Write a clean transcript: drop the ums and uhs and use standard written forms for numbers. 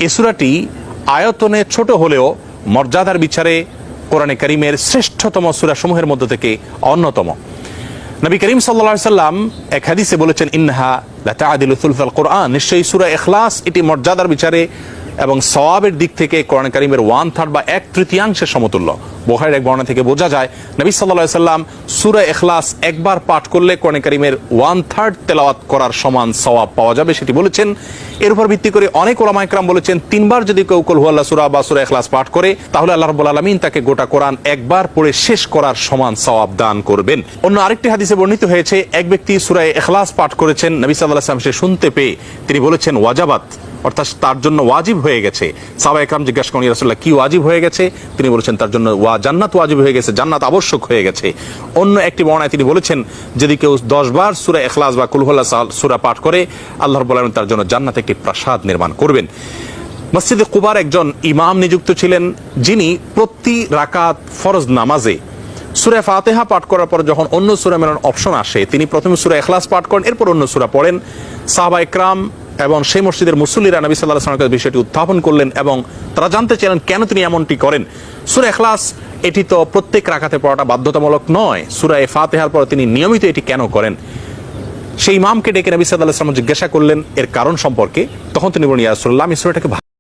এই সূরাটি আয়তনে ছোট হলেও মর্যাদার বিচারে কোরআনে কারীমের শ্রেষ্ঠতম সূরাসমূহের মধ্য থেকে অন্যতম। নবী করিম সাল্লাল্লাহু আলাইহি সাল্লাম এক হাদিসে বলেছেন, ইন্নাহা লাতা'দিলু সুলসাল কোরআন, নিশ্চয়ই সূরা ইখলাস এটি মর্যাদার বিচারে এবং সওয়াবের দিক থেকে কোরআন কারীমের 1/3 বা 1/3 সমতুল্য। বুখারীর এক বর্ণনা থেকে বোঝা যায় নবী সাল্লাল্লাহু আলাইহি সাল্লাম সূরা ইখলাস একবার পাঠ করলে কোরআন কারীমের 1/3 তেলাওয়াত করার সমান সওয়াব পাওয়া যাবে, সেটি বলেছেন। এর উপর ভিত্তি করে অনেক উলামা ইকরাম বলেছেন, 3 বার যদি কেউ কুল হুয়াল্লাহ সূরা বা সূরা ইখলাস পাঠ করে তাহলে আল্লাহ রাব্বুল আলামিন তাকে গোটা কোরআন একবার পড়ে শেষ করার সমান সওয়াব দান করবেন। অন্য আরেকটি হাদিসে বর্ণিত হয়েছে, এক ব্যক্তি সূরা ইখলাস পাঠ করেছেন, নবী সাল্লাল্লাহু আলাইহি ওয়াসাল্লাম সে শুনতে পেয়ে তিনি বলেছেন ওয়াজাবাত, অর্থাৎ তার জন্য ওয়াজিব হয়ে গেছে। সাহাবা ইকরাম জিজ্ঞাসা করেন, ইয়া রাসূলুল্লাহ কি ওয়াজিব হয়ে গেছে? তিনি বলেছেন তার জন্য জান্নাত ওয়াজিব হয়ে গেছে, জান্নাত আবশ্যক হয়ে গেছে। অন্য একটি বর্ণনায় তিনি বলেছেন, যদি কেউ 10 বার সূরা ইখলাস বা কুল হুয়াল্লাহ সূরা পাঠ করে আল্লাহ রাব্বুল আলামিন তার জন্য জান্নাতে একটি প্রাসাদ নির্মাণ করবেন। মসজিদে কুবার একজন ইমাম নিযুক্ত ছিলেন, যিনি প্রতি রাকাত ফরজ নামাজে সূরা ফাতিহা পাঠ করার পর যখন অন্য সূরা মেলানোর অপশন আসে তিনি প্রথমে সূরা ইখলাস পাঠ করেন, এরপর অন্য সূরা পড়েন। সাহাবা ইকরাম এবং সেই মসজিদের মুসল্লিরা নবী সাল্লাল্লাহু আলাইহি ওয়াসাল্লামের বিষয়টি উত্থাপন করলেন এবং তারা জানতে চাইলেন কেন তিনি এমনটি করেন। সূরা ইখলাস এটি তো প্রত্যেক রাকাতে পড়াটা বাধ্যতামূলক নয়, সূরা ফাতিহার পর তিনি নিয়মিত এটি কেন করেন? সেই ইমামকে ডেকে নবী সাল্লাল্লাহু আলাইহি ওয়াসাল্লাম জিজ্ঞাসা করলেন এর কারণ সম্পর্কে। তখন তিনি বলেন, ইয়া রাসূলুল্লাহ, আমি সূরাটাকে